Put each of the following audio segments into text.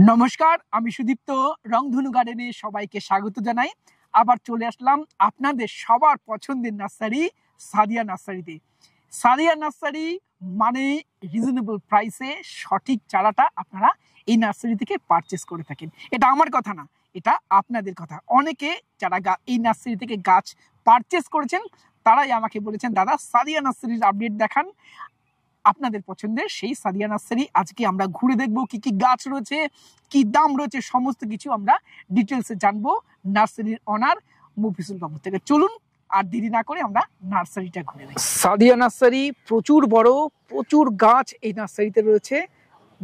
নমস্কার, আমি সুদীপ্ত। রংধনু গার্ডেনে সবাইকে স্বাগত জানাই। আবার চলে আসলাম আপনাদের সবার পছন্দের নার্সারি সাদিয়া নার্সারিতে। সাদিয়া নার্সারি মানে রিজনেবল প্রাইসে সঠিক চারাটা আপনারা এই নার্সারি থেকে পারচেস করে থাকেন। এটা আমার কথা না, এটা আপনাদের কথা। অনেকে যারা এই নার্সারি থেকে গাছ পারচেস করেছেন তারাই আমাকে বলেছেন, দাদা সাদিয়া নার্সারির আপডেট দেখান। আপনাদের পছন্দের সেই সাদিয়া নার্সারি আজকে আমরা ঘুরে দেখবো, কি কি গাছ রয়েছে, কি দাম রয়েছে, সমস্ত কিছু আমরা ডিটেলসে জানবো নার্সারির অনার মফিজুল বাবু থেকে। চলুন আর দেরি না করে আমরা নার্সারিটা ঘুরে দেখি। সাদিয়া নার্সারি প্রচুর বড়, প্রচুর গাছ এই নার্সারিতে রয়েছে।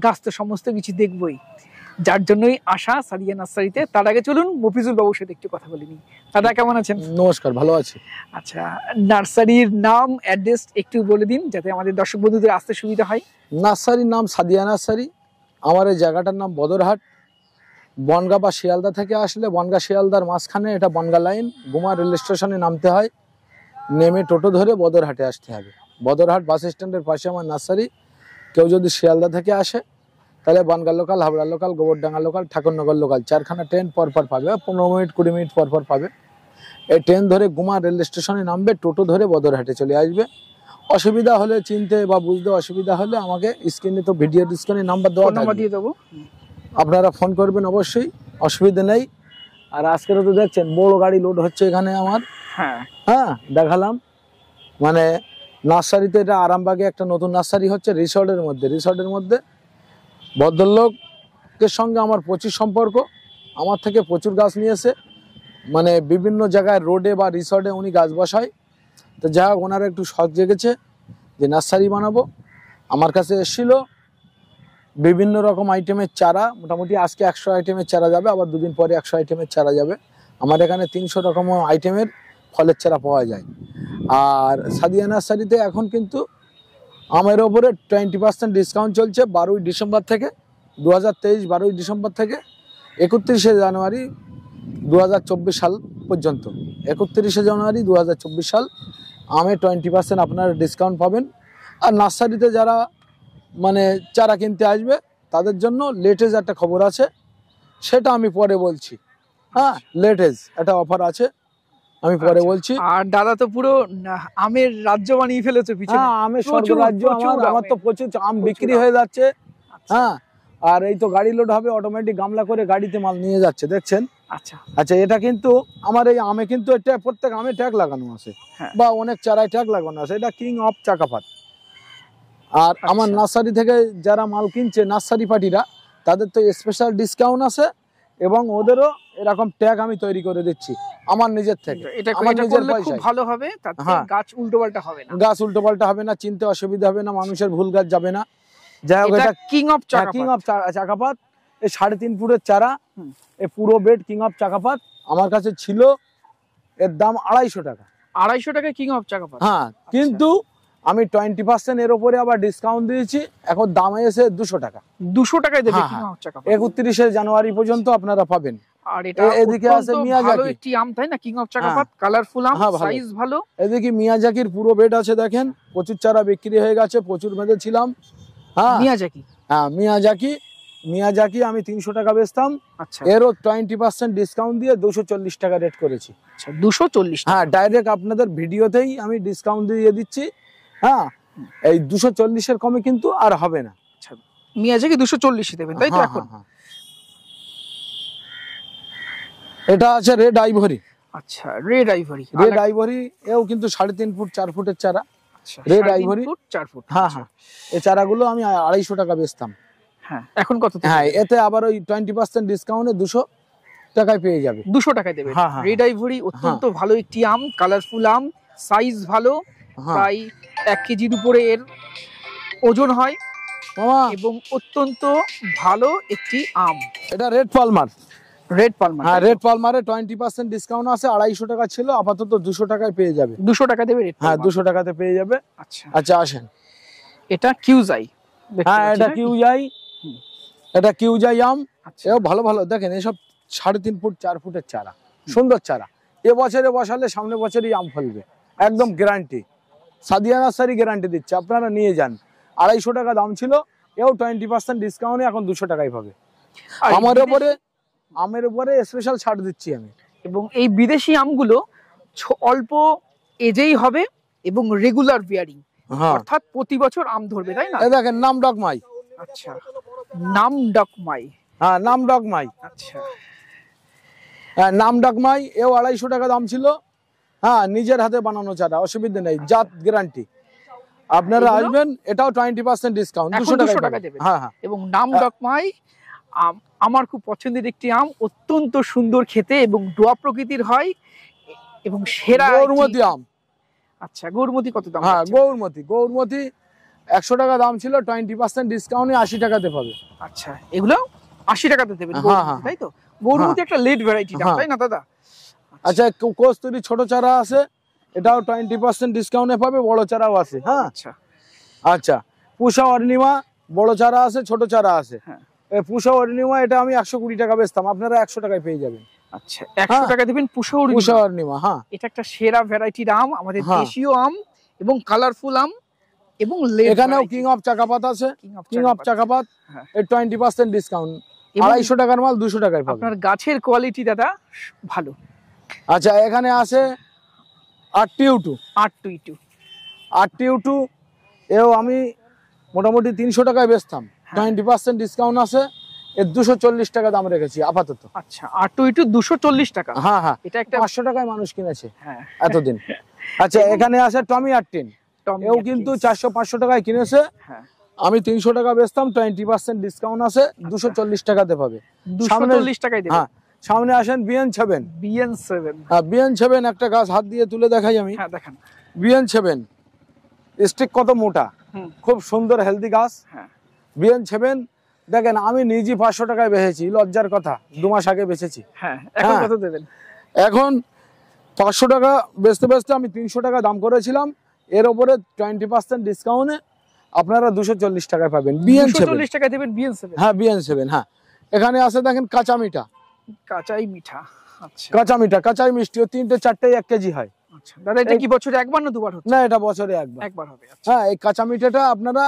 গাছ তো সমস্ত কিছু দেখবোই, যার জন্যই আসা সাদিয়া নার্সারিতে। তার আগে চলুন মফিজুল বাবুর সাথে একটু কথা বলে নিই। দাদা কেমন আছেন? নমস্কার, ভালো আছি। আচ্ছা, নার্সারির নাম অ্যাড্রেস একটু বলে দিন যাতে আমাদের দর্শক বন্ধুদের আসতে সুবিধা হয়। নার্সারির নাম সাদিয়া নার্সারি। আমার এই জায়গাটার নাম বদরহাট। বনগাঁ বা শিয়ালদা থেকে আসলে বনগাঁ শিয়ালদার মাঝখানে এটা বনগাঁ লাইন, গুমা রেল স্টেশনে নামতে হয়, নেমে টোটো ধরে বদরহাটে আসতে হবে। বদরহাট বাস স্ট্যান্ডের পাশে আমার নার্সারি। কেউ যদি শিয়ালদা থেকে আসে তাহলে Bongaon local, Habra local, Gobardanga local, Thakurnagar local চারখানা ট্রেন পরপর পাবে, 15 মিনিট 20 মিনিট পরপর পাবে। এই ট্রেন ধরে গুমা রেল স্টেশনে নামবে, টোটো ধরে বদরহাটে চলে আসবে। অসুবিধা হলে, চিনতে বা বুঝতে অসুবিধা হলে আমাকে স্ক্রিনে তো ভিডিওর স্ক্রিনে নাম্বার দিয়ে দেবো, আপনারা ফোন করবেন, অবশ্যই অসুবিধা নেই। আর আজকের তো দেখছেন বড় গাড়ি লোড হচ্ছে এখানে আমার। হ্যাঁ দেখালাম, মানে নার্সারিতে এটা আরামবাগে একটা নতুন নার্সারি হচ্ছে রিসর্টের মধ্যে। ভদ্রলোকের সঙ্গে আমার প্রচুর সম্পর্ক, আমার থেকে প্রচুর গাছ নিয়েছে, মানে বিভিন্ন জায়গায় রোডে বা রিসর্টে উনি গাছ বসায়। তো যা হোক, ওনারা একটু শখ জেগেছে যে নার্সারি বানাবো। আমার কাছে এসেছিল বিভিন্ন রকম আইটেমের চারা, মোটামুটি আজকে 100 আইটেমের চারা যাবে, আবার দুদিন পরে 100 আইটেমের চারা যাবে। আমার এখানে 300 রকম আইটেমের ফলের চারা পাওয়া যায়। আর সাদিয়া নার্সারিতে এখন কিন্তু আমের ওপরে 20% ডিসকাউন্ট চলছে 12ই ডিসেম্বর থেকে, 2023 12ই ডিসেম্বর থেকে 31শে জানুয়ারি 2024 সাল পর্যন্ত। 31শে জানুয়ারি 2024 সাল আমে 20% আপনারা ডিসকাউন্ট পাবেন। আর নার্সারিতে যারা মানে চারা কিনতে আসবে তাদের জন্য লেটেস্ট একটা খবর আছে, সেটা আমি পরে বলছি। হ্যাঁ, লেটেস্ট একটা অফার আছে, আমি পরে বলছি। আর দাদা তো পুরো আমের রাজ্য বানিয়ে ফেলেছে পিছনে। হ্যাঁ, আমের স্বর্গরাজ্য আমার তো প্রচুর আম বিক্রি হয়ে যাচ্ছে। হ্যাঁ, আর এই তো গাড়ি লোড হবে, অটোমেটিক গামলা করে গাড়িতে মাল নিয়ে যাচ্ছে, দেখছেন। আচ্ছা আচ্ছা, এটা কিন্তু আমার এই আমে কিন্তু এটা প্রত্যেক আমে ট্যাগ লাগানো আছে, বা অনেক চারায় ট্যাগ লাগানো আছে। এটা কিং অফ চাকাপাত। আর আমার নার্সারি থেকে যারা মাল কিনছে নার্সারি পার্টিরা, তাদের তো স্পেশাল ডিসকাউন্ট আছে, এবং ওদেরও এরকম ট্যাগ আমি তৈরি করে দিচ্ছি আমার নিজের থেকে। আমার নিজের পয়সায় ভালো হবে, তাতে গাছ উল্টোপাল্টা হবে না। গাছ উল্টোপাল্টা হবে না, চিনতে অসুবিধা হবে না, মানুষের ভুল গাছ যাবে না। যাই হোক, এটা কিং অফ চাকাপাত। এই 3.5 ফুটের চারা, এই পুরো বেড কিং অফ চাকাপাত আমার কাছে ছিল। এর দাম 250 টাকা। 250 টাকা কিং অফ চাকাপাত। হ্যাঁ, কিন্তু আমি 20% এর উপরে আবার ডিসকাউন্ট দিয়েছি, এখন দাম এসে 200 টাকা। 200 টাকায় দেবে কিং অফ চাকাপাত। 31শে জানুয়ারি পর্যন্ত আপনারা পাবেন। আর এটা এদিকে আছে মিয়াজাকি, একটি আম, তাই না? কিং অফ চাকাপাত, কালারফুল আম, সাইজ ভালো। এদিকে মিয়াজাকির পুরো বেড আছে, দেখেন প্রচুর চারা বিক্রি হয়ে গেছে, প্রচুর বেঁধেছিলাম। হ্যাঁ, মিয়াজাকি আমি 300 টাকা বেচতাম। এরও 20% ডিসকাউন্ট দিয়ে 240 টাকা রেট করেছি। 240? হ্যাঁ, ডাইরেক্ট আপনাদের ভিডিওতেই আমি ডিসকাউন্ট দিয়ে দিচ্ছি। হ্যাঁ, এই 240 এর কমে কিন্তু আর হবে না। মিয়াজাকি 240 দেবেন, তাই তো? এখন এটা আছে রেড আইভরি। আচ্ছা, রেড আইভরি, এও কিন্তু 3.5 ফুট 4 ফুটের চারা। Red ivory 4 foot. হ্যাঁ, এই চারাগুলো আমি 250 টাকা বেচতাম। হ্যাঁ, এখন কত? হ্যাঁ, এতে আবার ওই 20% ডিসকাউন্টে 200 টাকায় পেয়ে যাবে। 200 টাকায় দেবে। রেড আইভরি অত্যন্ত ভালো একটি আম, কালারফুল আম, সাইজ ভালো, প্রায় 1 কেজির উপরে এর ওজন হয়, এবং অত্যন্ত ভালো একটি আম। এটা রেড পালমার। হ্যাঁ, রেড পালমারে 20% ডিসকাউন্ট আছে। 250 টাকা ছিল, আপাতত 200 টাকায় পেয়ে যাবে। 200 টাকা দেবে? হ্যাঁ, 200 টাকাতে পেয়ে যাবে। আচ্ছা আসেন, এটা কিউজাই। হ্যাঁ, এটা কিউজাই আম। এও ভালো ভালো, দেখেন এসব 3.5 ফুট 4 ফুটের চারা, সুন্দর চারা। এবছরে বসালে সামনে বছরই আম ফলবে, একদম গ্যারান্টি। সাদিয়া নার্সারি গ্যারান্টি দিচ্ছে, আপনারা নিয়ে যান। 250 টাকা দাম ছিল, এও 20% ডিসকাউন্টে এখন 200 টাকায় পাবে। আর আমের উপরে স্পেশাল ছাড় দিচ্ছি আমি। এবং এই বিদেশি আমগুলো অল্প এজেই হবে এবং রেগুলার বিয়ারিং, অর্থাৎ প্রতি বছর আম ধরবে, তাই না? এই দেখেন নামডক মাই। আচ্ছা, নামডক মাই। হ্যাঁ, নামডক মাই। আচ্ছা, হ্যাঁ, নামডক মাই। এও 250 টাকা দাম ছিল। হ্যাঁ, নিজের হাতে বানানো চারা, অসুবিধা নেই, জাত গ্যারান্টি। আপনারা আসবেন, এটাও 20% ডিসকাউন্ট, 200 টাকা দেবেন। হ্যাঁ হ্যাঁ। এবং নামডক মাই আমার খুব পছন্দের একটি আম, অত্যন্ত সুন্দর খেতে এবং ডোয়া প্রকৃতির হয় এবং সেরা গৌরমতি আম। আচ্ছা, গৌরমতি কত দাম? হ্যাঁ, গৌরমতি 100 টাকা দাম ছিল, 20% ডিসকাউন্টে 80 টাকাতে পাবে। আচ্ছা, এগুলো 80 টাকাতে দেবেন, তাই তো? গৌরমতি একটা লেট ভ্যারাইটি দাম, তাই না দাদা? আচ্ছা, কস্তুরি ছোট চারা আছে, এটাও 20% ডিসকাউন্টে পাবে, বড় চারাও আছে। হ্যাঁ, আচ্ছা আচ্ছা। পুষা অর্ণিমা বড় চারা আছে, ছোট চারা আছে। হ্যাঁ, পুষা অর্ণিমা এটা আমি 120 টাকা বেচতাম, আপনারা 100 টাকায় পেয়ে যাবেন। আচ্ছা, 100 টাকা দেবেন পুষা অর্ণিমা। হ্যাঁ, এটা একটা সেরা ভ্যারাইটির আম, আমাদের দেশীয় আম এবং কালারফুল আম। এবং এখানেও কিং অফ চাকাপাত আছে, কিং অফ চাকাপাত, এর 20% ডিসকাউন্ট, 250 টাকার মাল 200 টাকায় পাবেন। আপনার গাছের কোয়ালিটি দাদা ভালো। আচ্ছা, এখানে আছে 822 এও আমি মোটামুটি 300 টাকায় বেচতাম, 20% ডিসকাউন্ট আছে, এর 240 টাকা দাম রেখেছি আপাতত। আচ্ছা, 822 240 টাকা। হ্যাঁ হ্যাঁ, এটা একটা 500 টাকায় মানুষ কিনেছে এতদিন। আচ্ছা, এখানে আছে টমি 18, এও কিন্তু 400-500 টাকায় কিনেছে, আমি 300 টাকা বেচতাম, 20% ডিসকাউন্ট আছে, 240 টাকাতে পাবে, 240 টাকায় দেবেন। হ্যাঁ, সামনে আসেন BN7। হ্যাঁ, BN7 একটা গাছ হাত দিয়ে তুলে দেখাই আমি। হ্যাঁ, দেখান। BN7 স্টিক কত মোটা, খুব সুন্দর হেলদি গাছ। BN7 দেখেন, আমি নিজে 500 টাকায় বেচেছি, লজ্জার কথা, 2 মাস আগে বেচেছি। হ্যাঁ, এখন কত দেবেন? এখন 500 টাকা বেচতে আমি 300 টাকা দাম করেছিলাম, এর উপরে 20% ডিসকাউন্টে আপনারা 240 টাকায় পাবেন। BN7 240 টাকা দেবেন BN7। হ্যাঁ, BN7। হ্যাঁ, এখানে আছে দেখেন কাঁচাই মিঠা। আচ্ছা, কাঁচাই মিষ্টি, ও 3-4 1 কেজি হয়। আচ্ছা দাদা, এটা কি বছরে একবার না দুবার হচ্ছে? না, এটা বছরে একবার হবে। হ্যাঁ, এই কাঁচা মিঠাটা আপনারা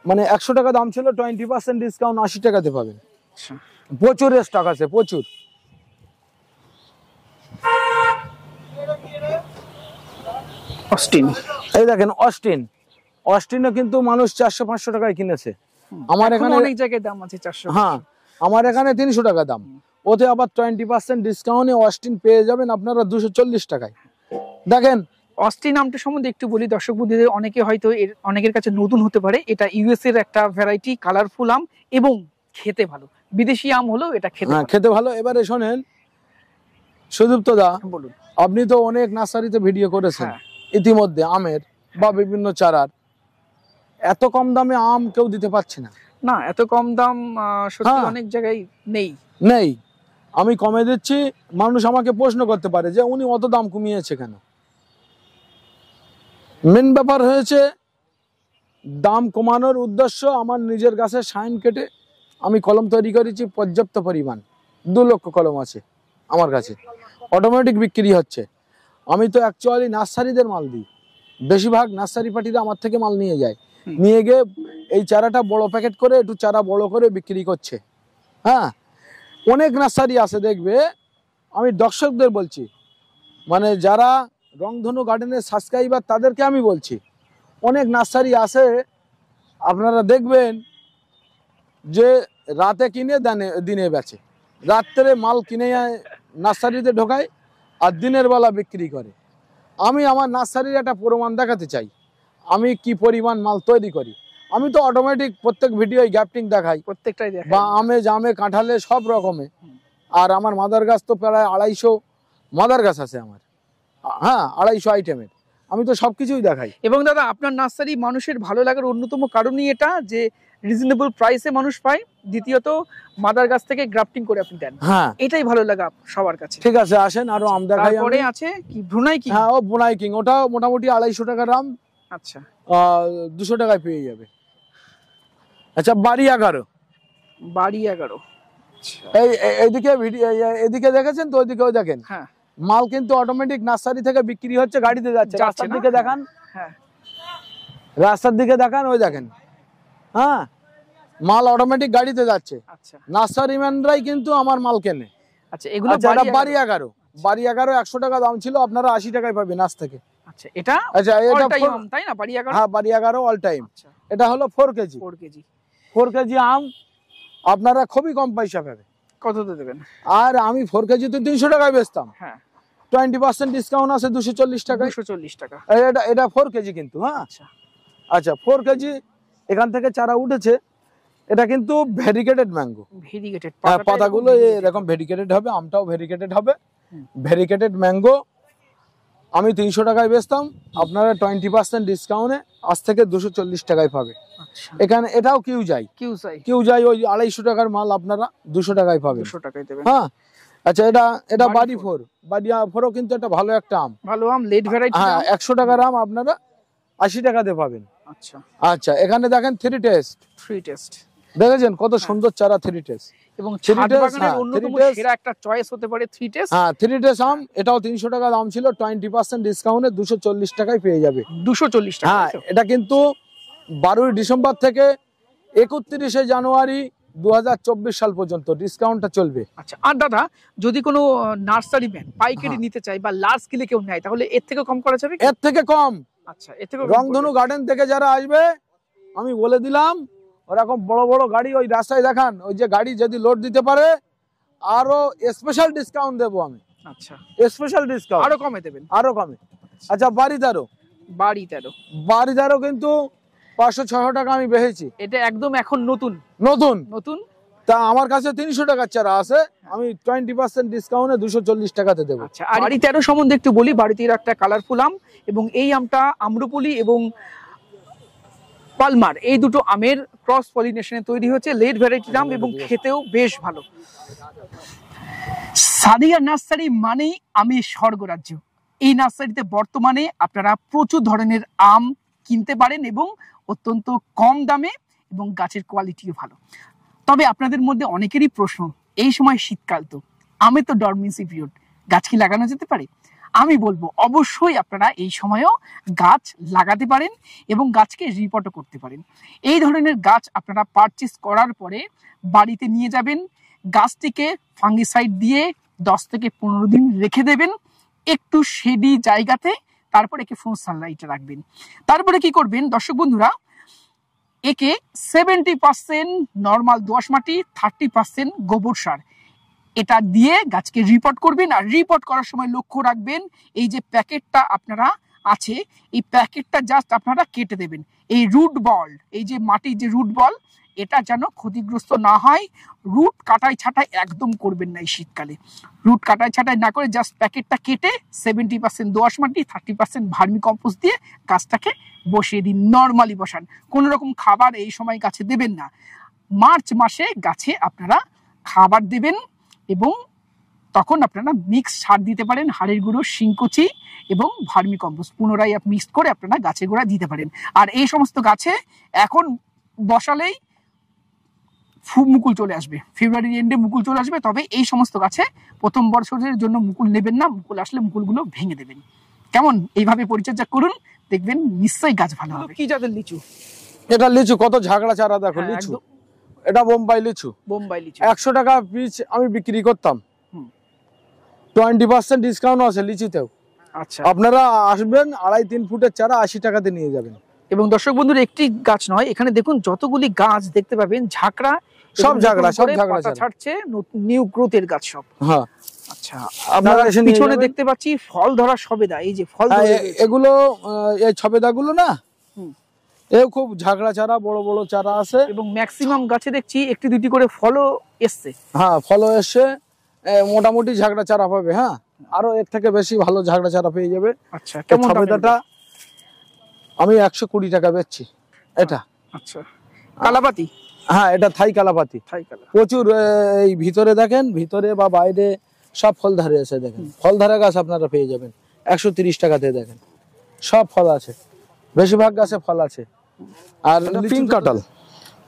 মানে 100 টাকা দাম ছিল, 20% ডিসকাউন্ট 80 টাকাতে পাবেন। আচ্ছা, প্রচুর স্টক আছে, প্রচুর। অস্টিন, এই দেখেন অস্টিনও কিন্তু মানুষ 400-500 টাকায় কিনেছে। আমার এখানে অনেক জায়গায় দাম আছে 400। হ্যাঁ, আমার এখানে 300 টাকা দাম, ওতে আবার 20% ডিসকাউন্টে অস্টিন পেয়ে যাবেন আপনারা 240 টাকায়। দেখেন, অস্টিন আমটা সম্বন্ধে একটু বলি দর্শক বন্ধুদের, অনেকে হয়তো অনেকের কাছে নতুন হতে পারে। এটা ইউএস এর একটা ভ্যারাইটি, কালারফুল আম এবং খেতে ভালো। বিদেশি আম হলো, এটা খেতে ভালো। এবারে শোনেন সুদীপ্ত দা, বলুন। আপনি তো অনেক নার্সারিতে ভিডিও করেছেন ইতিমধ্যে আমের বা বিভিন্ন চারার, এত কম দামে আম কেউ দিতে পারছে না। না, এত কম দাম সত্যি অনেক জায়গায় নেই। আমি কমে দিচ্ছি। মানুষ আমাকে প্রশ্ন করতে পারে যে উনি অত দাম কমিয়েছে কেন। মেন ব্যাপার হয়েছে, দাম কমানোর উদ্দেশ্য, আমার নিজের গাছের শাইন কেটে আমি কলম তৈরি করেছি পর্যাপ্ত পরিমাণ, 2 লক্ষ কলম আছে আমার কাছে, অটোমেটিক বিক্রি হচ্ছে। আমি তো অ্যাকচুয়ালি নার্সারিদের মাল দিই, বেশিরভাগ নার্সারি পার্টিরা আমার থেকে মাল নিয়ে যায়, নিয়ে গিয়ে এই চারাটা বড় প্যাকেট করে একটু চারা বড় করে বিক্রি করছে। হ্যাঁ, অনেক নার্সারি আছে দেখবে, আমি দর্শকদের বলছি, মানে যারা রংধনু গার্ডেনের সাবস্ক্রাইবার তাদেরকে আমি বলছি, অনেক নার্সারি আছে আপনারা দেখবেন যে রাতে কিনে দিনে বেচে, রাত্রে মাল কিনে নার্সারিতে ঢোকায় আর দিনের বেলা বিক্রি করে। আমি আমার নার্সারির একটা প্রমাণ দেখাতে চাই, আমি কি পরিমাণ মাল তৈরি করি। আমি তো অটোমেটিক প্রত্যেক ভিডিও গ্যাপটিং দেখাই, প্রত্যেকটাই দেখাই, বা আমে জামে কাঁঠালে সব রকমে। আর আমার মাদার গাছ তো প্রায় 250 মাদার গাছ আছে আমার। হ্যাঁ, 250 আইটেমের, আমি তো সবকিছুই দেখাই। এবং দাদা, আপনার নার্সারি মানুষের ভালো লাগার অন্যতম কারণই এটা যে রিজনেবল প্রাইসে মানুষ পায়, দ্বিতীয়ত মাদার গাছ থেকে গ্রাফটিং করে আপনি দেন। হ্যাঁ, এটাই ভালো লাগা সবার কাছে। ঠিক আছে, আসেন আরো আম দেখাই। তারপরে আছে কি ব্রুনাই কিং। হ্যাঁ, ও ব্রুনাই কিং, ওটা মোটামুটি 250 টাকার দাম। আচ্ছা, 200 টাকায় পেয়ে যাবে। আচ্ছা, বাড়ি 11। এই এইদিকে ভিডিও, এদিকে দেখেছেন তো, ওইদিকেও দেখেন। হ্যাঁ, মাল কিন্তু অটোমেটিক নার্সারি থেকে বিক্রি হচ্ছে, গাড়িতে যাচ্ছে। রাস্তার দিকে দেখান। হ্যাঁ, রাস্তার দিকে দেখান, ওই দেখেন। হ্যাঁ, মাল অটোমেটিক গাড়িতে যাচ্ছে। আচ্ছা নার্সারিম্যানরাই কিন্তু আমার মাল কেনে। আচ্ছা এগুলো বাড়ি 11, বাড়ি 11 100 টাকা দাম ছিল, আপনারা 80 টাকায় পাবেন আজ থেকে। আচ্ছা এটা এটা তাই না বাড়ি 11? হ্যাঁ বাড়ি 11 অল টাইম। আচ্ছা এটা হলো 4 কেজি। 4 কেজি আম আপনারা খুবই কম পয়সা পাবেন। কততে দেবেন? আর আমি 4 কেজি তো 300 টাকায় বেচতাম। হ্যাঁ 20% ডিসকাউন্ট আছে 240 টাকা। 240 টাকা। এটা 4 কেজি কিন্তু। হ্যাঁ আচ্ছা আচ্ছা 4 কেজি এখান থেকে চারা উঠেছে। এটা কিন্তু ভেরিকেটেড ম্যাঙ্গো। ভেরিকেটেড পাতাগুলো এরকম ভেরিকেটেড হবে, আমটাও ভেরিকেটেড হবে। ভেরিকেটেড ম্যাঙ্গো আমি 300 টাকায় বেচতাম, আপনারা 20% ডিসকাউন্টে আজ থেকে 240 টাকায় পাবে। আচ্ছা এখানে এটাও কিউ যাই ওই 250 টাকার মাল আপনারা 200 টাকায় পাবেন। 200 টাকায় দেবেন। হ্যাঁ আচ্ছা এটা বাড়ি 4 বাড়ি 4ও কিন্তু একটা ভালো একটা আম, ভালো আম, লেট ভ্যারাইটি। হ্যাঁ 100 টাকার আম আপনারা 80 টাকাতে পাবেন। আচ্ছা আচ্ছা এখানে দেখেন 3 টেস্ট দেখেছেন কত সুন্দর চারা 3 টেস্ট। এবং ছাদ বাগানের অন্যতম সেরা একটা চয়েস হতে পারে 3 টেস্ট। হ্যাঁ 3 টেস্ট আম, এটাও 300 টাকা দাম ছিল, 20% ডিসকাউন্টে 240 টাকায় পেয়ে যাবে। 240 টাকা। হ্যাঁ এটা কিন্তু 12 ডিসেম্বর থেকে 31 জানুয়ারি 2024 সাল পর্যন্ত ডিসকাউন্টটা চলবে। আচ্ছা আর দাদা যদি কোনো নার্সারি ম্যান পাইকারি নিতে চায় বা লার্জ স্কেলে কেউ নেয় তাহলে এর থেকে কম করা যাবে? এর থেকে কম। আচ্ছা এর থেকে রংধনু গার্ডেন থেকে যারা আসবে আমি বলে দিলাম ওরকম বড় বড় গাড়ি ওই রাস্তায় দেখান, ওই যে গাড়ি যদি লোড দিতে পারে আরো স্পেশাল ডিসকাউন্ট দেবো আমি। আচ্ছা স্পেশাল ডিসকাউন্ট আরো কমে দেবেন? আরো কমে। আচ্ছা বাড়ি 13 কিন্তু 500-600 টাকা আমি বেচেছি। এটা একদম এখন নতুন নতুন তা আমার কাছে 300 টাকার চারা আছে, আমি 20% ডিসকাউন্টে 240 টাকাতে দেবো। আচ্ছা আর বাড়ি 13 সম্বন্ধে একটু বলি। বাড়ি 13 একটা কালারফুল আম এবং এই আমটা আম্রপলি এবং পালমার এই দুটো আমের ক্রস পলিনেশনে তৈরি হচ্ছে, লেট ভ্যারাইটির আম এবং খেতেও বেশ ভালো। সাদিয়া নার্সারি মানেই আমের স্বর্গরাজ্য। এই নার্সারিতে বর্তমানে আপনারা প্রচুর ধরনের আম কিনতে পারেন এবং অত্যন্ত কম দামে, এবং গাছের কোয়ালিটিও ভালো। তবে আপনাদের মধ্যে অনেকেরই প্রশ্ন, এই সময় শীতকাল, তো আমে তো ডরমেন্সি পিরিয়ড, গাছ কি লাগানো যেতে পারে? আমি বলবো অবশ্যই আপনারা এই সময়েও গাছ লাগাতে পারেন এবং গাছকে রিপোর্টও করতে পারেন। এই ধরনের গাছ আপনারা পারচেস করার পরে বাড়িতে নিয়ে যাবেন, গাছটিকে ফাঙ্গিসাইড দিয়ে 10 থেকে 15 দিন রেখে দেবেন একটু শেডি জায়গাতে, তারপর একে ফুল সানলাইটে রাখবেন। তারপরে কি করবেন দর্শক বন্ধুরা, একে 70% নর্মাল দোআঁশ মাটি, 30% গোবর সার এটা দিয়ে গাছকে রিপোর্ট করবেন। আর রিপোর্ট করার সময় লক্ষ্য রাখবেন এই যে প্যাকেটটা আপনারা আছে, এই প্যাকেটটা জাস্ট আপনারা কেটে দেবেন। এই রুট বল, এই যে মাটির যে রুট বল, এটা যেন ক্ষতিগ্রস্ত না হয়। রুট কাটাই ছাটাই একদম করবেন না এই শীতকালে। রুট কাটাই ছাটাই না করে জাস্ট প্যাকেটটা কেটে 70% দোআঁশ মাটি, 30% ভার্মি কম্পোস্ট দিয়ে গাছটাকে বসিয়ে দিন। নর্মালি বসান, কোনো রকম খাবার এই সময় গাছে দেবেন না। মার্চ মাসে গাছে আপনারা খাবার দেবেন এবং তখন আপনারা মিক্স সার দিতে পারেন, হাড়ের গুঁড়ো, শিংকুচি এবং ভার্মি কম্পোস্ট পুনরায় মিক্স করে আপনারা গাছের গোড়া দিতে পারেন। আর এই সমস্ত গাছে এখন বসালেই মুকুল চলে আসবে, ফেব্রুয়ারির এন্ডে মুকুল চলে আসবে। তবে এই সমস্ত গাছে প্রথম বছরের জন্য মুকুল নেবেন না, মুকুল আসলে মুকুলগুলো ভেঙে দেবেন। কেমন? এইভাবে পরিচর্যা করুন, দেখবেন নিশ্চয়ই গাছ ভালো হবে। কি জাতের লিচু? এটা লিচু, কত ঝাগড়া চারা দেখো। লিচু এটা বোম্বাই লিচু। 100 টাকা পিস আমি বিক্রি করতাম, 20% ডিসকাউন্ট আছে লিচুতেও। আচ্ছা আপনারা আসবেন, 2.5-3 ফুটের চারা 80 টাকাতে নিয়ে যাবেন। এবং দর্শক বন্ধুরা একটি গাছ নয়, এখানে দেখুন যতগুলি গাছ দেখতে পাবেন, ঝাঁকড়া, সব ঝাঁকড়া ছাড়ছে, নিউ গ্রোথের গাছ সব। হ্যাঁ আচ্ছা আপনারা পিছনে দেখতে পাচ্ছি ফল ধরা সবেদা, এই যে ফল এগুলো এই সবেদাগুলো না, এও খুব ঝাঁকড়া চারা, বড় বড় চারা আছে এবং ম্যাক্সিমাম গাছে দেখছি একটি দুটি করে ফলও এসছে। হ্যাঁ ফলও এসছে, মোটামুটি ঝাঁকড়া চারা পাবে। হ্যাঁ আরো এর থেকে বেশি ভালো ঝাঁকড়া চারা পেয়ে যাবে। আচ্ছা কেমন সবেদাটা আমি 120 টাকা বেচছি এটা। আচ্ছা কালাপাতি? হ্যাঁ এটা থাই কালাপাতি। প্রচুর এই ভিতরে দেখেন, ভিতরে বা বাইরে সব ফল ধরে আছে। দেখেন ফল ধরা গাছ আপনারা পেয়ে যাবেন 130 টাকাতে। দেখেন সব ফল আছে, বেশিরভাগ গাছে ফল আছে। আর পিঙ্ক কাঁঠাল।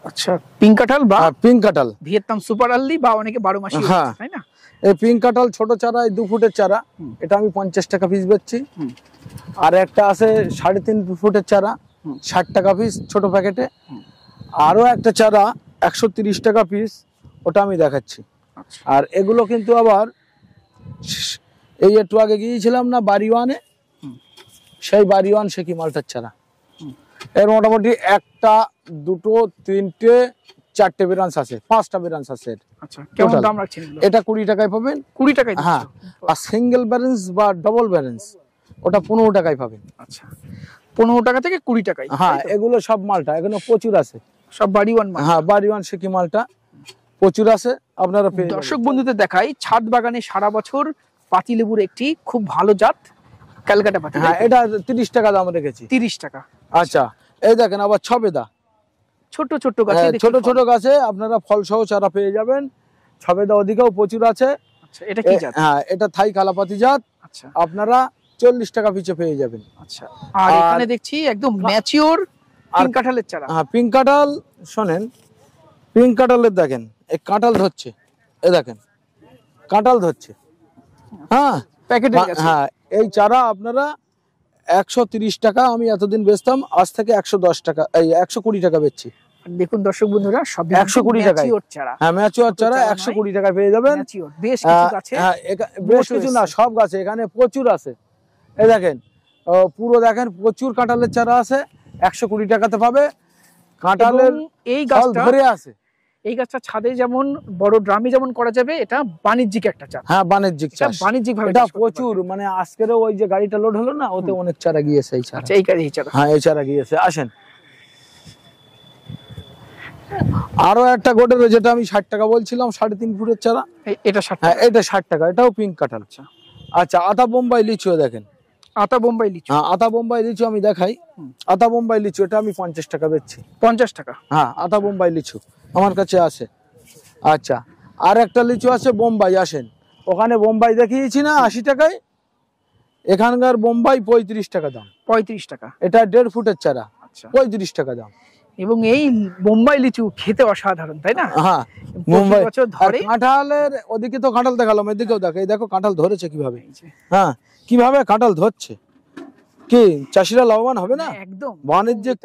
আচ্ছা পিঙ্ক কাঁঠাল বা পিঙ্ক কাঁঠাল, ভিয়েতনাম সুপার আর্লি বা অনেকে 12 মাসি, তাই না? এই পিঙ্ক কাঁঠাল ছোট চারা, 2 ফুটের চারা, এটা আমি 50 টাকা পিস বেচছি। আর একটা আছে 3.5 ফুটের চারা, 60 টাকা পিস ছোট প্যাকেটে। আরো একটা চারা 130 টাকা পিস, ওটা আমি দেখাচ্ছি। আচ্ছা আর এগুলো কিন্তু আবার এই একটু আগে গিয়েছিলাম না বাড়িওয়ানে, সেই বাড়িওয়ান সে কি মালটার চারা। এর মোটামুটি 1টা 2টো 3টে 4টে ব্রাঞ্চ আছে, 5টা ব্রাঞ্চ আছে। আচ্ছা কেমন Total। দাম রাখছেন এগুলো? এটা 20 টাকায় পাবেন। 20 টাকায় দিচ্ছ? হ্যাঁ, আর সিঙ্গেল ব্যালেন্স বা ডবল ব্যালেন্স ওটা 15 টাকায় পাবেন। আচ্ছা 15 টাকা থেকে 20 টাকায়? হ্যাঁ, এগুলো সব মালটা এখানে প্রচুর আছে, সব বাড়িওয়ান মাল। হ্যাঁ বাড়িওয়ান সে কি মালটা প্রচুর আছে, আপনারা পেয়ে যাবেন। দর্শক বন্ধুদের দেখাই ছাদ বাগানে সারা বছর পাতিলেবুর একটি খুব ভালো জাত ক্যালকাটা পাতি। হ্যাঁ, এটা 30 টাকা দাম রেখেছি। 30 টাকা। আচ্ছা, এই দেখেন আবার ছবেদা, ছোট ছোট গাছে দেখছি ছোট ফল। ছোট গাছে আপনারা ফল সহ চারা পেয়ে যাবেন। ছবেদা ওদিকেও প্রচুর আছে। আচ্ছা এটা কি জাত? হ্যাঁ, এটা থাই কালাপাতি জাত, আচ্ছা আপনারা 40 টাকা পিছে পেয়ে যাবেন। আচ্ছা আর এখানে দেখছি একদম ম্যাচিওর আর কাঁঠালের চারা। হ্যাঁ, পিঙ্ক কাঁঠাল শোনেন, পিঙ্ক কাঁঠালের দেখেন এই কাঁঠাল ধরছে, এ দেখেন কাঁঠাল ধরছে। হ্যাঁ প্যাকেটে আছে। হ্যাঁ, এই চারা আপনারা 130 টাকা আমি এতদিন বেচতাম, আজ থেকে 110 টাকা, এই 120 টাকা বেচছি। দেখুন দর্শক বন্ধুরা সব 120 টাকায়। ম্যাচিওর চারা। হ্যাঁ, ম্যাচিওর চারা চারা নয়। 120 টাকায় পেয়ে যাবেন। ম্যাচিওর বেশ কিছু গাছে হ্যাঁ, বেশ মোটও কিছু না, এসছে। সব গাছে এখানে প্রচুর আছে। এই দেখেন পুরো দেখেন প্রচুর কাঁঠালের চারা আছে, 120 টাকাতে পাবে। কাঁঠালের এবং এই ফল গাছটা, ধরে আছে। এই গাছটা ছাদে যেমন বড় ড্রামে যেমন করা যাবে, এটা বাণিজ্যিক একটা চারা। হ্যাঁ, বাণিজ্যিক এটা চাষ, বাণিজ্যিক ভাবে এটা চাষ করতে প্রচুর, পারবে। মানে আজকেরও ওই যে গাড়িটা লোড হলো না, ওতে অনেক চারা গিয়েছে এই চারা। আচ্ছা এই চারা। হ্যাঁ, এই চারা গিয়েছে। আসেন আরো একটা গোটের, যেটা আমি 60 টাকা বলছিলাম 3.5 ফুটের চারা, এটা 60 হ্যাঁ টাকা। এটা 60 টাকা, এটাও পিঙ্ক কাঁঠাল। আচ্ছা, আতা বোম্বাই লিচু দেখেন, আতা বোম্বাই লিচু। হ্যাঁ আতা বোম্বাই লিচু আমি দেখাই। আতা বোম্বাই লিচু এটা আমি 50 টাকা বেচছি। 50 টাকা। হ্যাঁ, আতা বোম্বাই লিচু আমার কাছে আছে। আচ্ছা, আর একটা লিচু আছে বোম্বাই, আসেন ওখানে বোম্বাই দেখিয়েছি না 80 টাকায়, এখানকার বোম্বাই 35 টাকা দাম। 35 টাকা। এটা 1.5 ফুটের চারা, আচ্ছা 35 টাকা দাম। এবং এই বোম্বাই লিচু খেতে অসাধারণ, তাই না? হ্যাঁ, প্রতি মুম্বাই বছর ধরে। কাঁঠালের ওদিকে তো কাঁঠাল দেখালাম, এদিকেও দেখো, এই দেখো কাঁঠাল ধরেছে কিভাবে। হ্যাঁ, কিভাবে কাঁঠাল ধরছে, কি চাষিরা লাভবান হবে না? একদম বাণিজ্যিক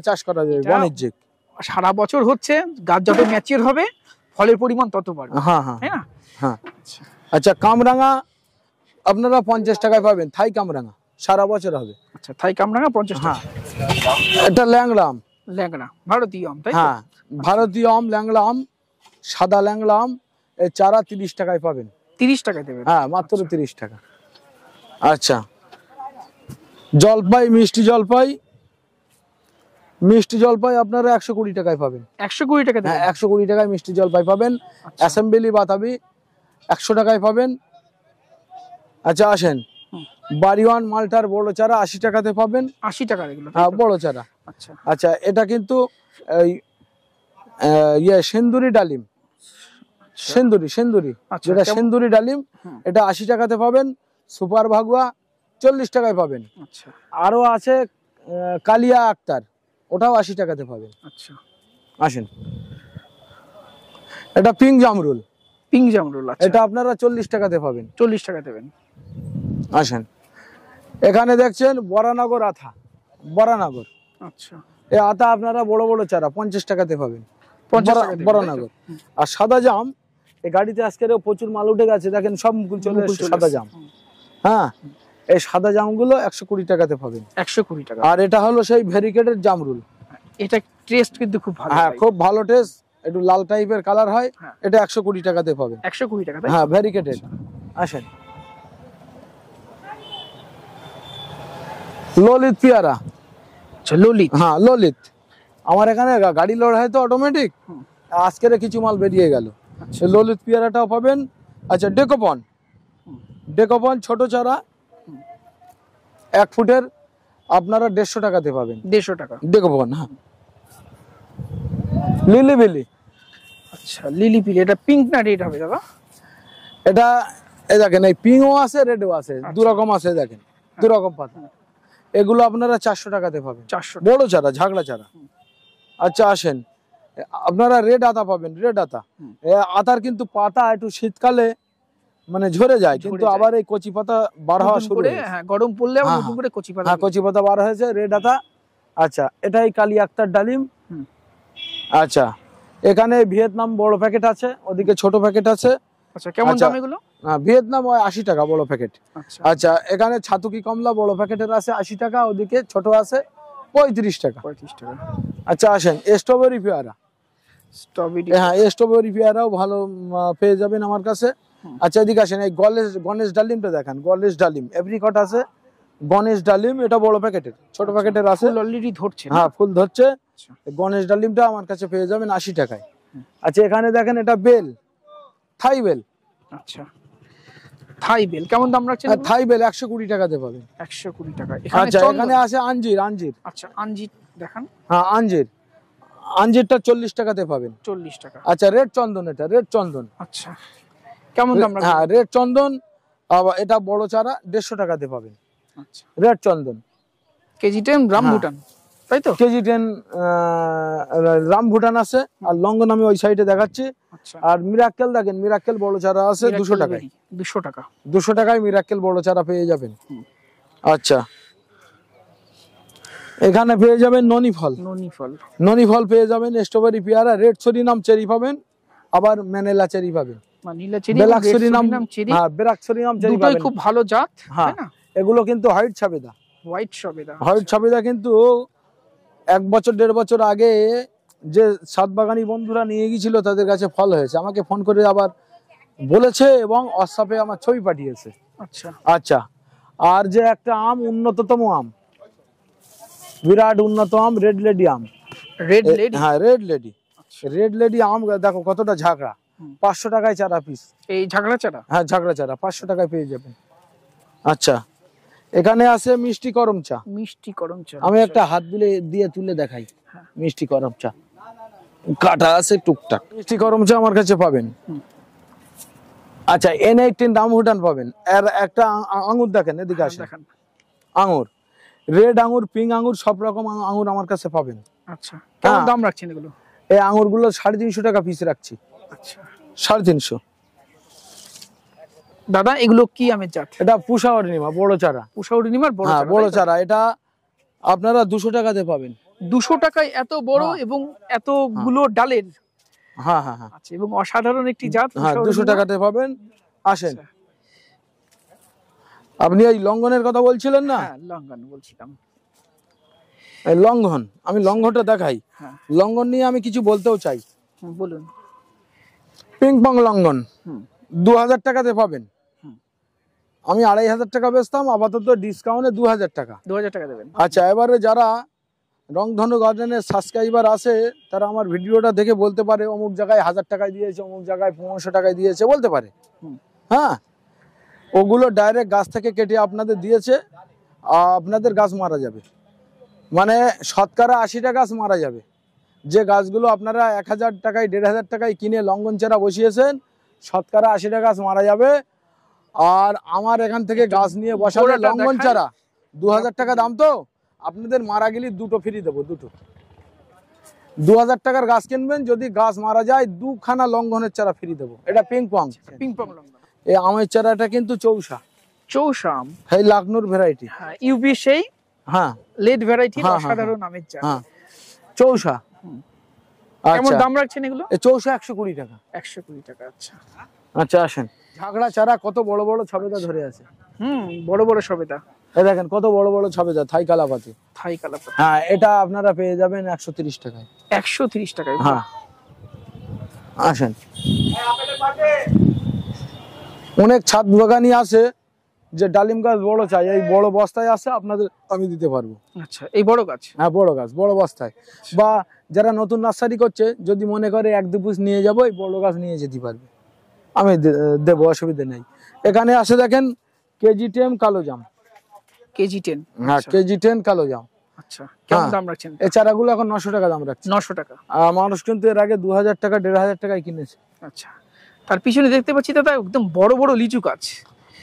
চাষ করা যায়, এটা- বাণিজ্যিক। সারা বছর হচ্ছে, গাছ যত ম্যাচিওর হবে ফলের পরিমাণ তত বাড়বে, হ্যাঁ হ্যাঁ তাই না? হ্যাঁ। আচ্ছা, কামরাঙা আপনারা 50 টাকায় পাবেন, থাই কামরাঙা সারা বছর হবে। আচ্ছা থাই কামরাঙা 50 টাকা। হ্যাঁ, এটা ল্যাংড়া আম। ল্যাংড়া ভারতীয় আম, তাই তো? হ্যাঁ, ভারতীয় আম, ল্যাংড়া আম, সাদা ল্যাংড়া আম, এই চারা 30 টাকায় পাবেন। 30 টাকায় দেবেন? হ্যাঁ, মাত্র 30 টাকা। আচ্ছা, জলপাই, মিষ্টি জলপাই, মিষ্টি জলপাই আপনারা 120 টাকায় পাবেন। 120 টাকা হ্যাঁ, দেবেন? 120 টাকায় মিষ্টি জলপাই পাবেন। অ্যাসেম্বলি বাতাবি 100 টাকায় পাবেন। আচ্ছা আসেন, বাড়িওয়ান মালটার বড় চারা 80 টাকাতে পাবেন। 80 টাকা এগুলো, তাই হ্যাঁ, তো? বড় চারা। আচ্ছা আচ্ছা, এটা কিন্তু এই সেন্দুরি ডালিম, সেন্দুরি সেন্দুরি, আচ্ছা, যেটা কেমন? সেন্দুরি ডালিম, এটা 80 টাকাতে পাবেন। সুপার ভাগুয়া 40 টাকায় পাবেন। আচ্ছা আরো আছে কালিয়া আক্তার, ওটাও 80 টাকাতে পাবেন। আচ্ছা। আসেন, এটা পিঙ্ক জামরুল, পিঙ্ক জামরুল, আচ্ছা এটা আপনারা 40 টাকাতে পাবেন। 40 টাকা দেবেন। আসেন, এখানে দেখছেন বরানগর আতা, বরানগর, আচ্ছা এই আতা আপনারা বড় বড় চারা 50 টাকাতে পাবেন। 50 টাকা দেবেন, বরানগর। আর সাদা জাম, এই গাড়িতে আজকের প্রচুর মাল উঠে গেছে, দেখেন সব মুকুল চলে মুকুল এসেছে চলে সাদা এসেছে। জাম। হ্যাঁ, এই সাদা জামগুলো 120 টাকাতে পাবেন। 120 টাকা। আর এটা হলো সেই ভেরিকেটেড জামরুল। এটা টেস্ট কিন্তু খুব ভালো। হ্যাঁ, খুব ভালো টেস্ট, একটু লাল টাইপের কালার হয়। হ্যাঁ। এটা 120 টাকাতে পাবেন। 120 টাকা, তাই? হ্যাঁ, ভেরিকেটেড। আসেন, ললিত পেয়ারা। আচ্ছা ললিত। হ্যাঁ, ললিত। আমার এখানে গাড়ি লোড হয় তো অটোমেটিক, আজকের কিছু মাল বেরিয়ে গেল। ললিত পেয়ারাটাও পাবেন। আচ্ছা, ডেকোপন, ডেকোপন ছোট চারা 1 ফুটের আপনারা 150 টাকাতে পাবেন। 150 টাকা। ডেকোপন। হ্যাঁ, লিলি বিলি, আচ্ছা লিলি পিলি, এটা পিঙ্ক না রেড হবে দাদা? এটা এই দেখেন, এই পিঙ্কও আছে, রেডও আছে, দু রকম আছে, দেখেন দু রকম পাতা। এগুলো আপনারা 400 টাকাতে পাবেন। 400 বড় চারা, ঝাগড়া চারা। আচ্ছা আসেন, আপনারা রেড আতা পাবেন, রেড আতা। আতার কিন্তু পাতা একটু শীতকালে মানে ঝরে যায়, কিন্তু আবার এই কচি পাতা বার হওয়া শুরু করে, হয়েছে। হ্যাঁ গরম পড়লে আবার হ্যাঁ, নতুন করে কচি পাতা। হ্যাঁ, কচি পাতা বার হয়েছে, রেড আতা। আচ্ছা, এটাই কালি আক্তার ডালিম। আচ্ছা, এখানে ভিয়েতনাম বড় প্যাকেট আছে, ওদিকে ছোট প্যাকেট আছে। আচ্ছা, কেমন দাম এগুলো? ভিয়েতনাম 80 টাকা বড় প্যাকেট। আচ্ছা আচ্ছা, এখানে ছাতুকি কমলা বড় প্যাকেটের আছে 80 টাকা, ওদিকে ছোট আছে 35 টাকা। 35 টাকা। আচ্ছা আসেন, স্ট্রবেরি পেয়ারা। স্ট্রবেরি, হ্যাঁ স্ট্রবেরি পেয়ারাও ভালো পেয়ে যাবেন আমার কাছে। আচ্ছা এদিকে আসেন, এই গণেশ ডালিমটা দেখেন, গণেশ ডালিম এপ্রিকট আছে, গণেশ ডালিম এটা বড় প্যাকেটের, ছোট প্যাকেটের আছে। ফুল অলরেডি ধরছে। হ্যাঁ ফুল ধরছে। আচ্ছা। গণেশ ডালিমটা আমার কাছে পেয়ে যাবেন 80 টাকায়। আচ্ছা এখানে দেখেন, এটা বেল, থাই বেল। আচ্ছা, থাই বেল কেমন দাম রাখছেন? থাই বেল 120 টাকাতে পাবেন। 120 টাকা। আচ্ছা এখানে আছে আঞ্জির। আচ্ছা, আঞ্জির দেখান। হ্যাঁ আঞ্জিরটা 40 টাকাতে পাবেন। 40 টাকা। আচ্ছা রেড চন্দন, এটা রেড চন্দন। আচ্ছা, কেমন দাম রাখছেন? হ্যাঁ রেড চন্দন, আবার এটা বড় চারা 150 টাকাতে পাবেন। আচ্ছা, রেড চন্দন কেজি 10 রামভুটান, তাই তো? কেজি 10 রামভুটান আছে। আর লঙ্গন আমি ওই সাইডে দেখাচ্ছি। আচ্ছা, আর মিরাক্কেল দেখেন, মিরাক্কেল বড় চারা আছে 200 টাকায়। 200 টাকা। 200 টাকায় মিরাক্কেল বড় চারা পেয়ে যাবেন। আচ্ছা এখানে পেয়ে যাবেন ননি ফল পেয়ে যাবেন, স্ট্রবেরি পেয়ারা, রেড সরিনাম চেরি পাবেন, আবার ম্যানেলা চেরি পাবেন, Manila cherry, black psorinum cherry. হ্যাঁ ব্ল্যাক সরিনাম চেরি দুটোই পাবেন। খুব ভালো জাত, হ্যাঁ তাই না? এগুলো কিন্তু হোয়াইট সবেদা। হোয়াইট সবেদা কিন্তু 1 বছর 1.5 বছর আগে যে সাতবাগানি বন্ধুরা নিয়ে গিয়েছিল তাদের কাছে ফল হয়েছে, আমাকে ফোন করে আবার বলেছে এবং হোয়াটসঅ্যাপে আমার ছবি পাঠিয়েছে। আচ্ছা আচ্ছা, আর যে একটা আম, উন্নততম আম, বিরাট উন্নত আম, রেড লেডি আম। Red lady? হ্যাঁ রেড লেডি আম দেখো কতটা ঝাঁকড়া। 500 টাকায় চারা পিস। এই ঝাগড়া চারা? হ্যাঁ ঝাঁকড়া চারা 500 টাকায় পেয়ে যাবেন। আচ্ছা এখানে আছে মিষ্টি করম চা। আমি একটা হাত দিয়ে তুলে দেখাই। মিষ্টি করম চা কাটা আছে টুকটাক। মিষ্টি করম চা আমার কাছে পাবেন। আচ্ছা N18 রামভুটান পাবেন। আর একটা আঙ্গুর দেখেন, এদিকে আসেন, আঙ্গুর, রেড আঙ্গুর, পিঙ্ক আঙ্গুর, সব রকম আঙ্গুর আমার কাছে পাবেন। আচ্ছা, কেমন দাম রাখছেন এগুলো? এই আঙ্গুরগুলো 350 টাকা পিস রাখছি। আচ্ছা 350। দাদা এগুলো কি আমের জাত? এটা পুষা অরিনিমা বড় চারা। পুষা অরিনিমার বড় চারা? বড় চারা, এটা আপনারা 200 টাকাতে পাবেন। 200 টাকায় এত বড় এবং এতগুলো ডালের? হ্যাঁ। আচ্ছা, এবং অসাধারণ একটি জাত। হ্যাঁ 200 টাকাতে পাবেন। আসেন, আপনি এই লঙ্ঘনের কথা বলছিলেন না? হ্যাঁ লঙ্ঘন বলছিলাম। এই লঙ্ঘন, আমি লঙ্ঘনটা দেখাই। হ্যাঁ, লঙ্ঘন নিয়ে আমি কিছু বলতেও চাই। বলুন। পিং পং লঙ্ঘন 2000 টাকাতে পাবেন। আমি 2500 টাকা বেচতাম, আপাতত ডিসকাউন্টে 2000 টাকা। 2000 টাকা দেবেন? আচ্ছা, এবারে যারা রংধনু গার্ডেনের সাবস্ক্রাইবার আছে তারা আমার ভিডিওটা দেখে বলতে পারে অমুক জায়গায় 1000 টাকায় দিয়েছে, অমুক জায়গায় 1500 টাকায় দিয়েছে, বলতে পারে। হ্যাঁ, ওগুলো ডাইরেক্ট গাছ থেকে কেটে আপনাদের দিয়েছে, আপনাদের গাছ মারা যাবে, মানে শতকরা 80টা গাছ মারা যাবে। যে গাছগুলো আপনারা 1000 টাকায় 1500 টাকায় কিনে লঙ্ঘন চারা বসিয়েছেন, শতকরা 80টা গাছ মারা যাবে। আর আমার এখান থেকে গাছ নিয়ে বসালে লঙ্ঘন চারা 2000 টাকা দাম, তো আপনাদের মারা গেলে দুটো ফ্রি দেবো। 2000 টাকার গাছ কিনবেন, যদি গাছ মারা যায় 2খানা লঙ্ঘনের চারা ফ্রি দেবো। এটা পিং পং লঙ্ঘন। এই আমের চারাটা কিন্তু চৌসা আম, এই লাকনুর ভ্যারাইটি। হ্যাঁ, ইউবি সেই হ্যাঁ লেট ভ্যারাইটি, অসাধারণ আমের চারা। হ্যাঁ চৌসা। কেমন দাম রাখছেন এগুলো? এই চৌসা 120 টাকা। 120 টাকা। আচ্ছা আচ্ছা আসেন, ঝাগড়া চারা কত বড় বড় ছবেদা ধরে আছে। বড় বড় সবেদা। এই দেখেন কত বড় বড় ছবেদা, থাই কালাপাতি। হ্যাঁ, এটা আপনারা পেয়ে যাবেন 130 টাকায়। 130 টাকায়? হ্যাঁ আসেন, অনেক ছাদ বাগানি আছে যে ডালিম গাছ বড় চাই, এই বড় বস্তায় আছে, আপনাদের আমি দিতে পারবো। আচ্ছা, এই বড় গাছ? হ্যাঁ বড় গাছ বড় বস্তায়। বা যারা নতুন নার্সারি করছে, যদি মনে করে 1-2 পিস নিয়ে যাবো, এই বড় গাছ নিয়ে যেতে পারবে, আমি দেবো, অসুবিধা নেই। এখানে আছে দেখেন কেজি 10 কালো জাম। কেজি 10? হ্যাঁ কেজি 10 কালো জাম। আচ্ছা, কেমন দাম রাখছেন? এই চারাগুলো এখন 900 টাকা দাম রাখছে। 900 টাকা? মানুষ কিন্তু এর আগে 2000 টাকা 1500 টাকায় কিনেছে। আচ্ছা, তার পিছনে দেখতে পাচ্ছি দাদা একদম বড় বড় লিচু গাছ।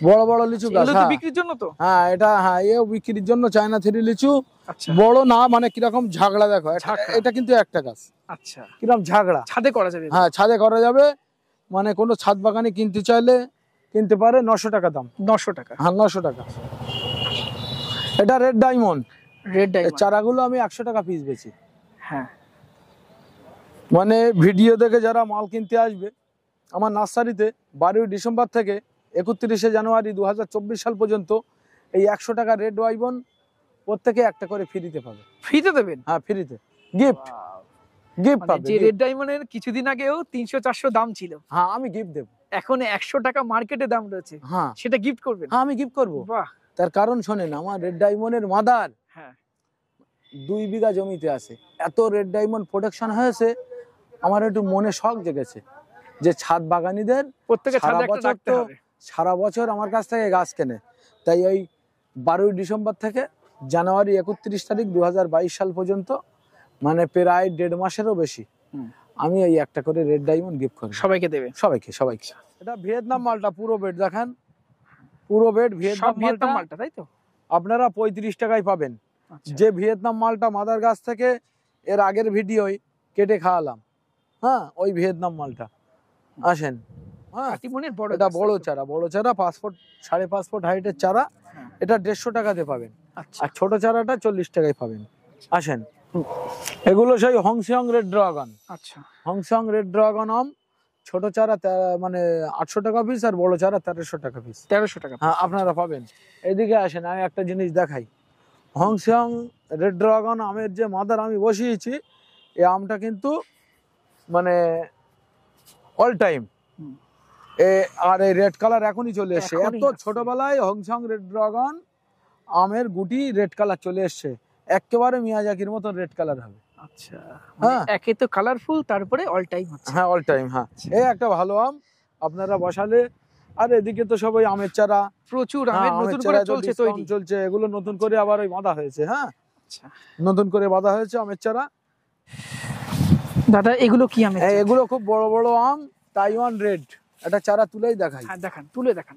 বড় বড় লিচু গাছ? এগুলো তো বিক্রির জন্য তো? হ্যাঁ, এটা এও বিক্রির জন্য, চায়না 3 লিচু। আচ্ছা, বড় না, মানে কিরকম ঝাগড়া দেখো, এটা কিন্তু একটা গাছ। আচ্ছা, কিরকম ঝাগড়া। ছাদে করা যাবে? হ্যাঁ ছাদে করা যাবে, মানে কোনো ছাদ বাগানে কিনতে চাইলে কিনতে পারে। 900 টাকা দাম। 900 টাকা? হ্যাঁ 900 টাকা। এটা রেড ডায়মন্ড। রেড ডায়মন্ড চারাগুলো আমি 100 টাকা পিস বেচি। হ্যাঁ, মানে ভিডিও দেখে যারা মাল কিনতে আসবে আমার নার্সারিতে 12ই ডিসেম্বর থেকে 31শে জানুয়ারি 2024 সাল পর্যন্ত এই 100 টাকা রেড ওয়াইবন প্রত্যেকে একটা করে ফ্রিতে পাবে। ফ্রিতে দেবেন? হ্যাঁ, ফ্রিতে গিফট গিফট পাবে। যে রেড ডায়মন্ডের কিছুদিন আগেও 300-400 দাম ছিল, হ্যাঁ আমি গিফট দেব। এখন 100 টাকা মার্কেটে দাম রয়েছে, হ্যাঁ সেটা গিফট করবেন? হ্যাঁ আমি গিফট করব। বাহ। তার কারণ শোনেন, আমার রেড ডায়মন্ডের মাদার হ্যাঁ 2 বিঘা জমিতে আছে। এত রেড ডায়মন্ড প্রোডাকশন হয়েছে, আমার একটু মনে শখ জেগেছে যে ছাদ বাগানীদের প্রত্যেকে ছাদে সারা একটা বছর রাখতে তো হবে। সারা বছর আমার কাছ থেকে গাছ কেনে, তাই এই 12ই ডিসেম্বর থেকে জানুয়ারি 31 তারিখ 2022 সাল পর্যন্ত মানে প্রায় 1.5 মাসেরও বেশি আমি এই একটা করে রেড ডায়মন্ড গিফট করি। সবাইকে দেবে? সবাইকে। এটা ভিয়েতনাম মালটা, পুরো বেড দেখেন, পুরো বেড ভিয়েতনাম মালটা, তাই তো? আপনারা 35 টাকায় পাবেন। যে ভিয়েতনাম মালটা মাদার গাছ থেকে এর আগের ভিডিওয় কেটে খাওয়ালাম, হ্যাঁ ওই ভিয়েতনাম মালটা। আসেন, হ্যাঁ এটা বড় চারা, 5 ফুট 5.5 ফুট হাইটের চারা, এটা 150 টাকাতে পাবেন। আর ছোট চারাটা 40 টাকায় পাবেন। আসেন, এগুলো সেই হংসিয়ং রেড ড্রাগন। আচ্ছা, হংসিয়ং রেড ড্রাগন আম, ছোট চারা মানে 800 টাকা পিস, আর বড় চারা 1300 টাকা পিস। 1300 টাকা, হ্যাঁ আপনারা পাবেন। এদিকে আসেন, আমি একটা জিনিস দেখাই। হংসিয়ং রেড ড্রাগন আমের যে মাদার আমি বসিয়েছি, এই আমটা কিন্তু মানে অল টাইম, আর এই রেড কালার এখনই চলে এসছে। এত ছোটবেলায় হংসিয়ং রেড ড্রাগন আমের গুটি রেড কালার চলে এসছে, একেবারে মিয়াজাকির মতন রেড কালার হবে। আচ্ছা, একে তো কালারফুল, তারপরে অল টাইম হচ্ছে। হ্যাঁ অল টাইম, হ্যাঁ এই একটা ভালো আম আপনারা বসালে। আর এদিকে তো সবাই আমের চারা প্রচুর, আমের নতুন করে চলছে, এগুলো নতুন করে আবার ওই বাঁধা হয়েছে। হ্যাঁ নতুন করে বাঁধা হয়েছে আমের চারা। দাদা এগুলো কি আম? এগুলো খুব বড় বড় আম, তাইওয়ান রেড। একটা চারা তুলেই দেখাই। হ্যাঁ দেখান, তুলে দেখান।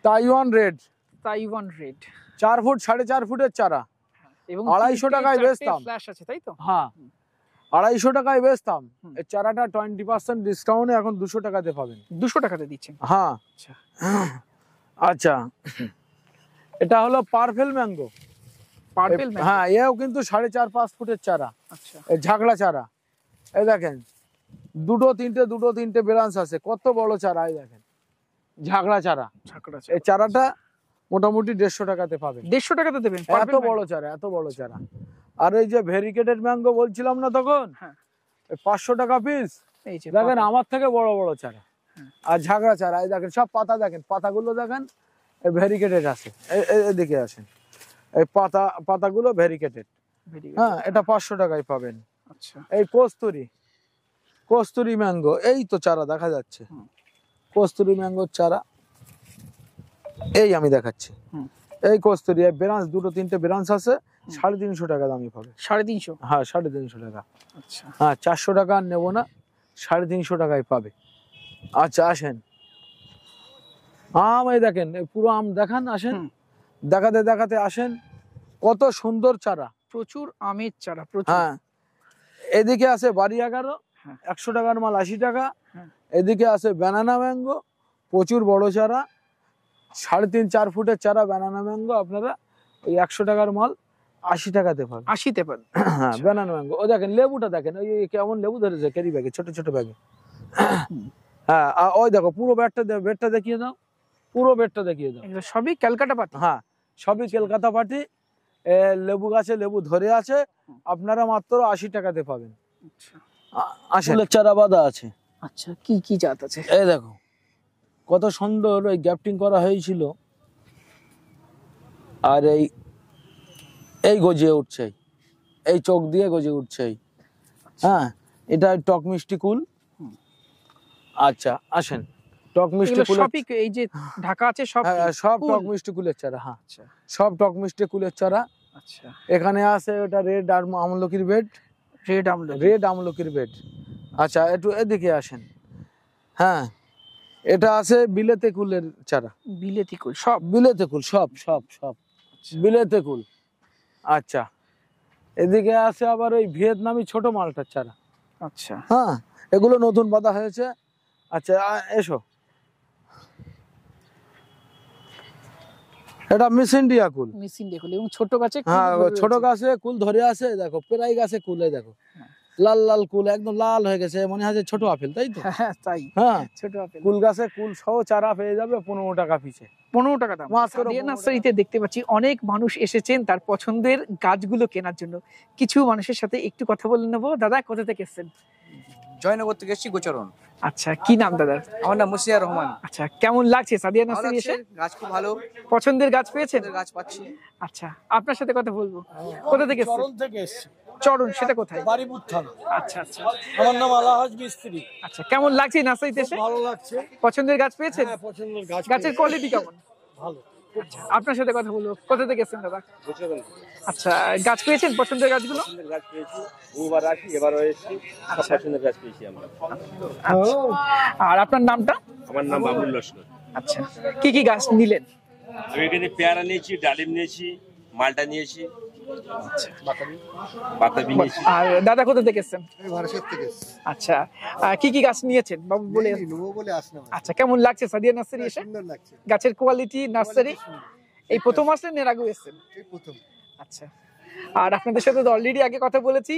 তাইওয়ান রেড 4 ফুট 4.5 ফুটের চারা, এবং 250 টাকায় বেচতাম। ফ্ল্যাশ আছে, তাই তো? হ্যাঁ 250 টাকায় বেচতাম। এই চারাটা 20% ডিসকাউন্টে এখন 200 টাকাতে পাবেন। 200 টাকাতে দিচ্ছেন? হ্যাঁ। আচ্ছা, এটা হলো পার্পেল ম্যাঙ্গো। হ্যাঁ এও কিন্তু 4.5-5 ফুটের চারা। আচ্ছা, এই ঝাগড়া চারা। এই দেখেন দুটো তিনটে ব্রাঞ্চ আছে, কত বড় চারা। এই দেখেন ঝাগড়া চারা। এই চারাটা মোটামুটি 150 টাকাতে পাবেন। 150 টাকাতে দেবেন? এত বড় চারা। আর এই যে ভেরিকেটেড ম্যাঙ্গো বলছিলাম না তখন, 500 টাকা পিস। দেখেন আমার থেকে বড় বড় চারা। আর ঝাগড়া চারা, এই দেখেন সব পাতা, দেখেন পাতাগুলো দেখেন ভেরিকেটেড আছে। এদিকে আসেন, এই পাতাগুলো ভেরিকেটেড। হ্যাঁ এটা 500 টাকায় পাবেন। আচ্ছা, এই কস্তুরি ম্যাঙ্গো, এই তো চারা দেখা যাচ্ছে, কস্তুরি ম্যাঙ্গোর চারা এই আমি দেখাচ্ছি। এই কস্তুরি ব্রাঞ্চ, 2-3টে ব্রাঞ্চ আছে, 350 টাকা দামি পাবে। 350? হ্যাঁ 350 টাকা। আচ্ছা, হ্যাঁ 400 টাকা আর নেবো না, 350 টাকায় পাবে। আচ্ছা আসেন, আম এই দেখেন, পুরো আম দেখান। আসেন, দেখাতে আসেন, কত সুন্দর চারা, প্রচুর আমের চারা। হ্যাঁ এদিকে আছে বাড়ি 11, 100 টাকার মাল 80 টাকা। এদিকে আছে ব্যানানা ম্যাঙ্গো, প্রচুর বড় চারা, 3.5-4 ফুটের চারা ব্যানানা ম্যাঙ্গো। আপনারা ওই 100 টাকার মাল 80 টাকাতে পাবেন। 80তে পাবেন? হ্যাঁ ব্যানানা ম্যাঙ্গো। ও দেখেন লেবুটা দেখেন, ওই কেমন লেবু ধরেছে ক্যারি ব্যাগে, ছোট ব্যাগে। হ্যাঁ ওই দেখো পুরো বেডটা দেখিয়ে দাও, পুরো বেডটা দেখিয়ে দাও। সবই ক্যালকাটা পাতি? হ্যাঁ সবই কলকাতা পাটি। লেবু গাছে লেবু ধরে আছে, আপনারা মাত্র 80 টাকাতে পাবেন। ফুলের চারা বাঁধা আছে। আচ্ছা, কি জাত আছে? এই দেখো কত সুন্দর ওই গ্যাপটিং করা হয়েছিল, আর এই গজিয়ে উঠছে, এই চোখ দিয়ে গজিয়ে উঠছে। হ্যাঁ এটা টক মিষ্টি কুল। আচ্ছা আসেন, টক মিষ্টি কুল এই যে ঢাকা আছে সব টক মিষ্টি কুলের চারা। হ্যাঁ সব টক মিষ্টি কুলের চারা। আচ্ছা, এখানে আছে ওটা রেড আমলকির বেড, রেড আমলকির বেড। আচ্ছা একটু এদিকে আসেন। হ্যাঁ এটা আছে বিলেতে কুলের চারা। বিলেতি কুল সব বিলেতে কুল। আচ্ছা এদিকে আছে আবার ওই ভিয়েতনামি ছোট মালটার চারা। আচ্ছা, হ্যাঁ এগুলো নতুন বাঁধা হয়েছে। আচ্ছা এসো, এটা মিস ইন্ডিয়া কুল। এবং ছোট গাছে, হ্যাঁ ছোট গাছে কুল ধরে আছে, দেখো প্রায় গাছে কুলে দেখো। লাল লাল কুল একদম লাল হয়ে গেছে, মনে হয় যে ছোট আপেল, তাই তো? হ্যাঁ তাই, হ্যাঁ, ছোট আপেল। কুল গাছে কুল সহ চারা পেয়ে যাবে 15 টাকা পিছে। 15 টাকা দাম। মাত্র সাদিয়া 15 নার্সারিতে দেখতে পাচ্ছি অনেক মানুষ এসেছেন তার পছন্দের গাছগুলো কেনার জন্য। কিছু মানুষের সাথে একটু কথা বলে নেবো। দাদা কোথা থেকে এসেছেন? জয়নগর থেকে এসেছি, গোচরণ। আচ্ছা, কি নাম দাদার? আমার নাম মুসিয়া রহমান। আচ্ছা, কেমন লাগছে সাদিয়া ভালো নার্সারি লাগছে, এসে? গাছ খুব ভালো, পছন্দের গাছ পেয়েছেন? গাছ পাচ্ছি। আচ্ছা, আপনার সাথে কথা বলবো। কোথা থেকে এসেছেন? চরণ থেকে এসেছি, চরণ, সেটা কোথায়? বাড়িপুর থানা। আচ্ছা আচ্ছা আমার নাম আলাহাজ মিস্ত্রি। আচ্ছা, কেমন লাগছে নার্সারিতে এসে? ভালো লাগছে, পছন্দের গাছ পেয়েছেন? হ্যাঁ পছন্দের গাছ। গাছের কোয়ালিটি কেমন? ভালো। আচ্ছা, আপনার সাথে কথা বলবো। কোথা থেকে এসেছেন দাদা? আচ্ছা, গাছ পেয়েছেন পছন্দের গাছগুলো? গাছ পেয়েছি, বহুবার আসি, এবারও এসেছি, সব পছন্দের গাছ পেয়েছি আমরা। আর আপনার নামটা? আমার নাম বাবুল লস্কর। আচ্ছা, কি কি গাছ নিলেন? আমি এখানে পেয়ারা নিয়েছি, ডালিম নিয়েছি, মালটা নিয়েছি, বাতাবি নিয়েছি। আর দাদা কোথা থেকে এসেছেন? আচ্ছা, কি কি গাছ নিয়েছেন বাবু বলে? আচ্ছা, কেমন লাগছে সাদিয়া নার্সারি এসে? গাছের কোয়ালিটি, নার্সারি এই প্রথম আসলেন, এর আগেও এসেছেন? আচ্ছা, আর আপনাদের সাথে তো অলরেডি আগে কথা বলেছি,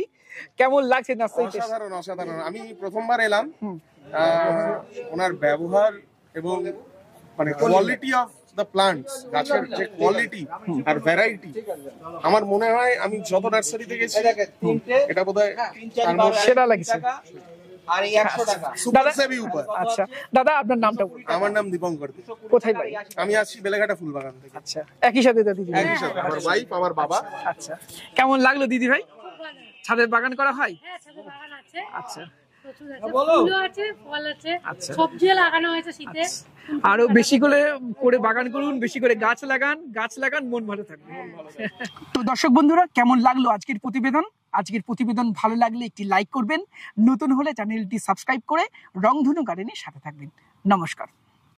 কেমন লাগছে নার্সারিতে? অসাধারণ অসাধারণ। আমি প্রথমবার এলাম, ওনার ব্যবহার এবং মানে কোয়ালিটি অফ দ্য প্লান্টস, গাছের যে কোয়ালিটি আর ভ্যারাইটি, আমার মনে হয় আমি যত নার্সারিতে গেছি এটা বোধহয় সেটা লাগছে। আর এই 100 টাকা। সুপার সেবি উপর। আচ্ছা দাদা, আপনার নামটা বলুন। আমার নাম দীপঙ্কর দে। কোথায় বাড়ি? আমি আছি বেলেঘাটা ফুলবাগান থেকে। আচ্ছা, একই সাথে তো দিদি? একই সাথে, আমার ওয়াইফ, আমার বাবা। আচ্ছা, কেমন লাগলো দিদি ভাই? ছাদের বাগান করা হয়? হ্যাঁ, ছাদে বাগান আছে। আচ্ছা, প্রচুর আছে, ফুলও আছে, ফল আছে, আচ্ছা। সবজিও লাগানো হয়েছে শীতে। আরো বেশি করে বাগান করুন, বেশি করে গাছ লাগান, মন ভালো থাকবে। তো দর্শক বন্ধুরা, কেমন লাগলো আজকের প্রতিবেদন? ভালো লাগলে একটি লাইক করবেন, নতুন হলে চ্যানেলটি সাবস্ক্রাইব করে রংধনু গার্ডেনের সাথে থাকবেন। নমস্কার।